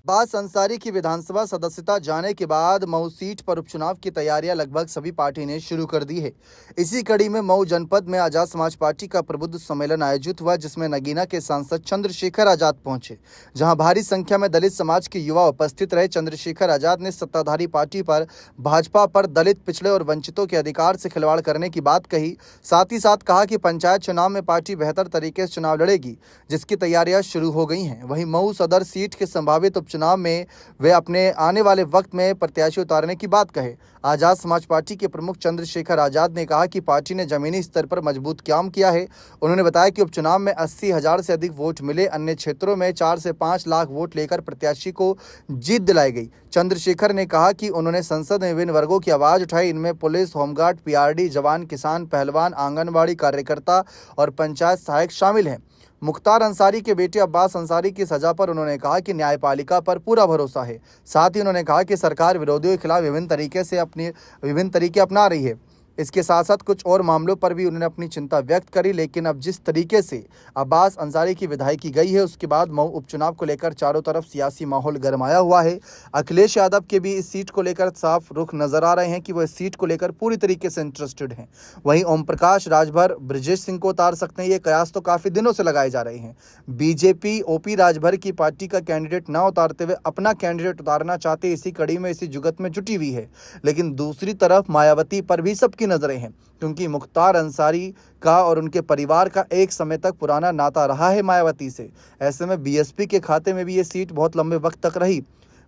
अब्बास अंसारी की विधानसभा सदस्यता जाने के बाद मऊ सीट पर उपचुनाव की तैयारियां लगभग सभी पार्टी ने शुरू कर दी है। इसी कड़ी में मऊ जनपद में आजाद समाज पार्टी का प्रबुद्ध सम्मेलन आयोजित हुआ, जिसमें नगीना के सांसद चंद्रशेखर आजाद पहुंचे, जहां भारी संख्या में दलित समाज के युवा उपस्थित रहे। चंद्रशेखर आजाद ने सत्ताधारी पार्टी पर, भाजपा पर दलित, पिछड़े और वंचितों के अधिकार से खिलवाड़ करने की बात कही। साथ ही साथ कहा कि पंचायत चुनाव में पार्टी बेहतर तरीके से चुनाव लड़ेगी, जिसकी तैयारियां शुरू हो गई हैं। वहीं मऊ सदर सीट के संभावित चुनाव में वे अपने आने वाले वक्त में प्रत्याशी उतारने की बात कहे। आजाद समाज पार्टी के प्रमुख चंद्रशेखर आजाद ने कहा कि पार्टी ने जमीनी स्तर पर मजबूत काम किया है। उन्होंने बताया कि उपचुनाव में 80,000 से अधिक वोट मिले। अन्य क्षेत्रों में 4 से 5 लाख वोट लेकर प्रत्याशी को जीत दिलाई गई। चंद्रशेखर ने कहा कि उन्होंने संसद में विभिन्न वर्गों की आवाज उठाई। इनमें पुलिस, होमगार्ड, पीआरडी जवान, किसान, पहलवान, आंगनबाड़ी कार्यकर्ता और पंचायत सहायक शामिल हैं। मुख्तार अंसारी के बेटे अब्बास अंसारी की सजा पर उन्होंने कहा कि न्यायपालिका पर पूरा भरोसा है। साथ ही उन्होंने कहा कि सरकार विरोधियों के खिलाफ विभिन्न तरीके अपना रही है। इसके साथ साथ कुछ और मामलों पर भी उन्होंने अपनी चिंता व्यक्त करी। लेकिन अब जिस तरीके से अब्बास अंसारी की विदाई की गई है, उसके बाद मऊ उपचुनाव को लेकर चारों तरफ सियासी माहौल गरमाया हुआ है। अखिलेश यादव के भी इस सीट को लेकर साफ रुख नजर आ रहे हैं कि वो इस सीट को लेकर पूरी तरीके से इंटरेस्टेड हैं। वहीं ओम प्रकाश राजभर ब्रजेश सिंह को उतार सकते हैं, ये कयास तो काफी दिनों से लगाए जा रहे हैं। बीजेपी ओपी राजभर की पार्टी का कैंडिडेट न उतारते हुए अपना कैंडिडेट उतारना चाहते, इसी कड़ी में इसी जुगत में जुटी हुई है। लेकिन दूसरी तरफ मायावती पर भी सबकी नजरें हैं, क्योंकि मुख्तार अंसारी का और उनके परिवार का एक समय तक पुराना नाता रहा है मायावती से। ऐसे में बीएसपी के खाते में भी ये सीट बहुत लंबे वक्त तक रही।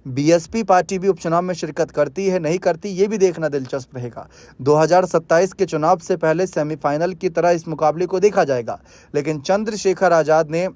बीएसपी पार्टी भी उपचुनाव में शिरकत करती है नहीं करती, ये भी देखना दिलचस्प रहेगा। 2027 के चुनाव से पहले सेमीफाइनल की तरह इस मुकाबले को देखा जाएगा। लेकिन चंद्रशेखर आजाद ने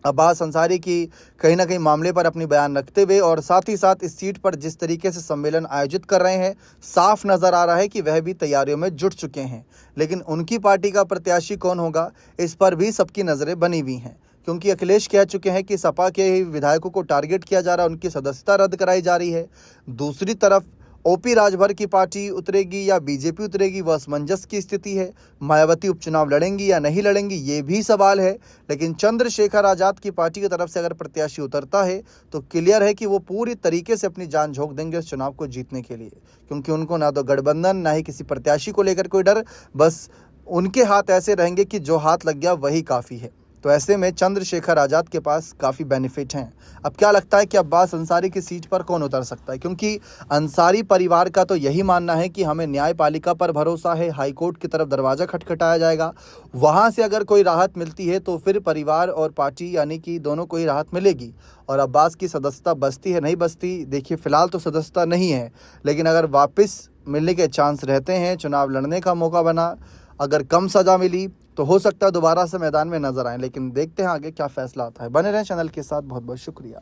अब्बास अंसारी की कहीं ना कहीं मामले पर अपनी बयान रखते हुए और साथ ही साथ इस सीट पर जिस तरीके से सम्मेलन आयोजित कर रहे हैं, साफ नजर आ रहा है कि वह भी तैयारियों में जुट चुके हैं। लेकिन उनकी पार्टी का प्रत्याशी कौन होगा, इस पर भी सबकी नजरें बनी हुई हैं, क्योंकि अखिलेश कह चुके हैं कि सपा के विधायकों को टारगेट किया जा रहा है, उनकी सदस्यता रद्द कराई जा रही है। दूसरी तरफ ओपी राजभर की पार्टी उतरेगी या बीजेपी उतरेगी, वह असमंजस की स्थिति है। मायावती उपचुनाव लड़ेंगी या नहीं लड़ेंगी, ये भी सवाल है। लेकिन चंद्रशेखर आजाद की पार्टी की तरफ से अगर प्रत्याशी उतरता है तो क्लियर है कि वो पूरी तरीके से अपनी जान झोंक देंगे इस चुनाव को जीतने के लिए, क्योंकि उनको ना तो गठबंधन, ना ही किसी प्रत्याशी को लेकर कोई डर, बस उनके हाथ ऐसे रहेंगे कि जो हाथ लग गया वही काफ़ी है। तो ऐसे में चंद्रशेखर आजाद के पास काफ़ी बेनिफिट हैं। अब क्या लगता है कि अब्बास अंसारी की सीट पर कौन उतर सकता है, क्योंकि अंसारी परिवार का तो यही मानना है कि हमें न्यायपालिका पर भरोसा है, हाईकोर्ट की तरफ दरवाज़ा खटखटाया जाएगा, वहाँ से अगर कोई राहत मिलती है तो फिर परिवार और पार्टी यानी कि दोनों को ही राहत मिलेगी। और अब्बास की सदस्यता बचती है नहीं बचती, देखिए फ़िलहाल तो सदस्यता नहीं है, लेकिन अगर वापस मिलने के चांस रहते हैं, चुनाव लड़ने का मौका बना, अगर कम सज़ा मिली तो हो सकता है दोबारा से मैदान में नजर आए। लेकिन देखते हैं आगे क्या फैसला आता है। बने रहें चैनल के साथ। बहुत बहुत शुक्रिया।